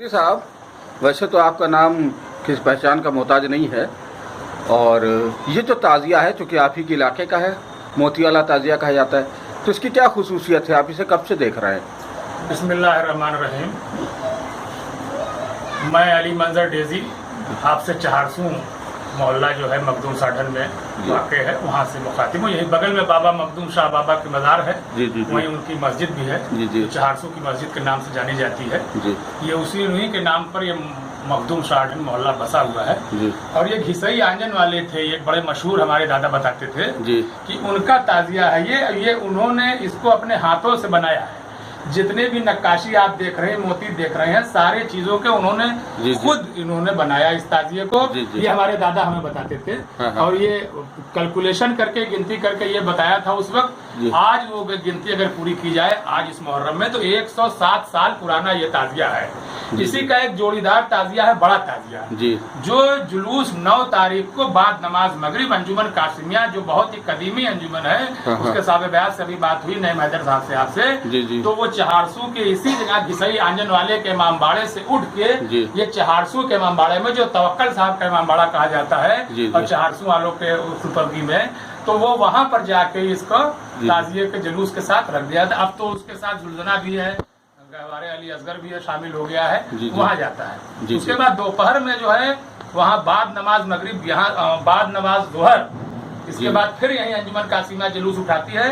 जी साहब, वैसे तो आपका नाम किस पहचान का मोहताज नहीं है और ये जो ताज़िया है चूँकि आप ही के इलाके का है, मोतीवाला ताज़िया कहा जाता है, तो इसकी क्या खुसूसियत है? आप इसे कब से देख रहे हैं? बिस्मिल्लाहिर्रहमानिर्रहीम। मैं अली मंजर डेजी आपसे 400 मोहल्ला जो है मखदूम साधन में वाक़ है, वहाँ से मुखातिब हूँ। यही बगल में बाबा मखदूम शाह बाबा की मज़ार है, वहीं उनकी मस्जिद भी है, 400 की मस्जिद के नाम से जानी जाती है। ये उन्हीं के नाम पर ये मखदूम साधन मोहल्ला बसा हुआ है। और ये घिसई आंजन वाले थे, ये बड़े मशहूर हमारे दादा बताते थे कि उनका ताज़िया है ये उन्होंने इसको अपने हाथों से बनाया है। जितने भी नक्काशी आप देख रहे हैं, मोती देख रहे हैं, सारे चीजों के उन्होंने खुद इन्होंने बनाया इस ताजिए को। ये हमारे दादा हमें बताते थे। और ये कैलकुलेशन करके गिनती करके ये बताया था उस वक्त। आज वो गिनती अगर पूरी की जाए आज इस मुहर्रम में, तो 107 साल पुराना ये ताजिया है। इसी का एक जोड़ीदार ताजिया है, बड़ा ताजिया, जो जुलूस 9 तारीख को बाद नमाज मगरिब अंजुमन कासिमिया, जो बहुत ही कदीमी अंजुमन है, उसके साहब ब्याज से भी बात हुई नईम हैदर साहब से आपसे, तो वो 400 के इसी जगह घिसई आंजन वाले के इमामबाड़े से उठ के ये 400 के इमामबाड़े में, जो तवक्कल साहब का इमामबाड़ा कहा जाता है, और 400 वालों के सुपरगी में, तो वो वहां पर जाके इसको ताजिए के जुलूस के साथ रख दिया था। अब तो उसके साथ जुलजना भी है, हमारे अली असगर भी है, शामिल हो गया है, वहाँ जाता है। उसके बाद दोपहर में जो है वहाँ बाद नमाज मगरिब, यहाँ बाद नमाज दोहर, इसके बाद फिर यही अंजुमन कासिमिया जुलूस उठाती है,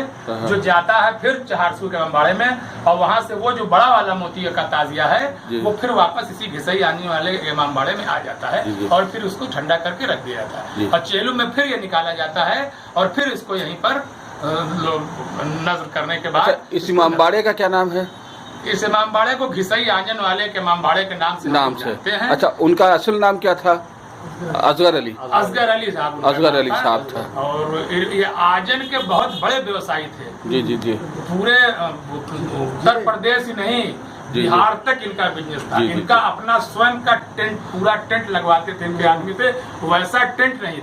जो जाता है फिर 400 के इमामबाड़े में, और वहाँ से वो जो बड़ा वाला मोती का ताजिया है वो फिर वापस इसी घिसई आने वाले इमामबाड़े में आ जाता है, और फिर उसको ठंडा करके रख दिया जाता है, और चेलू में फिर ये निकाला जाता है, और फिर इसको यहीं पर नजर करने के बाद। इस इमामबाड़े का क्या नाम है? इस इमामबाड़े को घिसई आंजन वाले के इमामबाड़े के नाम से जानते हैं। अच्छा, उनका असल नाम क्या था? असगर अली साहब था। और ये आजन के बहुत बड़े व्यवसायी थे। जी। पूरे उत्तर प्रदेश ही नहीं, बिहार तक इनका बिजनेस था। इनका अपना स्वयं का टेंट, पूरा टेंट लगवाते थे इनके आदमी पे, वैसा टेंट नहीं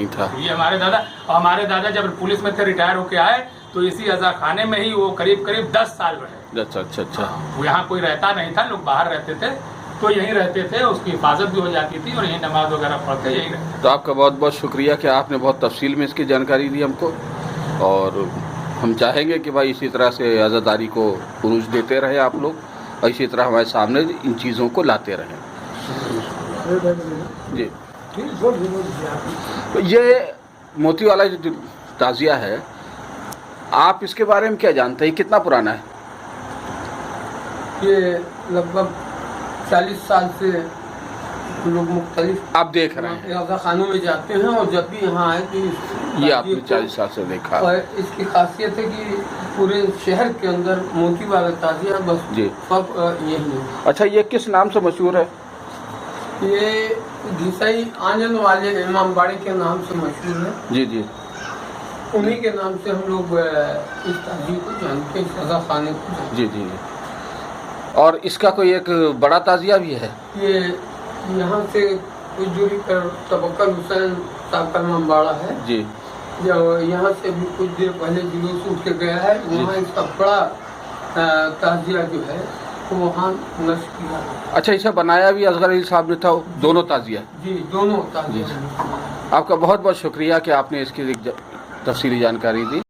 था। ये हमारे दादा जब पुलिस में थे, रिटायर होके आए, तो इसी अजा खाने में ही वो करीब 10 साल रहे। अच्छा। वो यहाँ कोई रहता नहीं था, लोग बाहर रहते थे, तो यहीं रहते थे, उसकी हिफाजत भी हो जाती थी, और यहीं नमाज वगैरह पढ़ते यहीं रहते। तो आपका बहुत बहुत शुक्रिया कि आपने बहुत तफसील में इसकी जानकारी दी हमको, और हम चाहेंगे कि भाई इसी तरह से आज़ादारी को उरूज देते रहे आप लोग, और इसी तरह हमारे सामने इन चीज़ों को लाते रहें। जी, तो ये मोती वाला जो ताज़िया है, आप इसके बारे में क्या जानते हैं? कितना पुराना है? ये लगभग 40 साल से लोग मुख्तलिफ आप देख रहे हैं खानों में जाते हैं, और जब भी यहाँ आए कि ये आपने 40 साल से देखा। और इसकी खासियत है कि पूरे शहर के अंदर मोती वाला ताजिया बस सब यही है। अच्छा, ये किस नाम से मशहूर है? ये घिसई आंजन वाले इमामबाड़े के नाम से मशहूर है। जी। उन्हीं के नाम से हम लोग इस ताजिए को जानते हैं, सजा खाने को। जी। और इसका कोई एक बड़ा ताजिया भी है? ये यहाँ से कुछ दूरी पर तवक्कल हुसैन साहब का इमामबाड़ा है जी, जो यहाँ से भी कुछ देर पहले जुलूस उठ के गया है। वहाँ इसका बड़ा ताजिया जो है वो वहाँ नस्ल किया। अच्छा, इसे बनाया भी असगर अली साहब ने था? दोनों ताजिया? जी, दोनों ताजिया। आपका बहुत बहुत शुक्रिया कि आपने इसकी तफसीली जानकारी दी।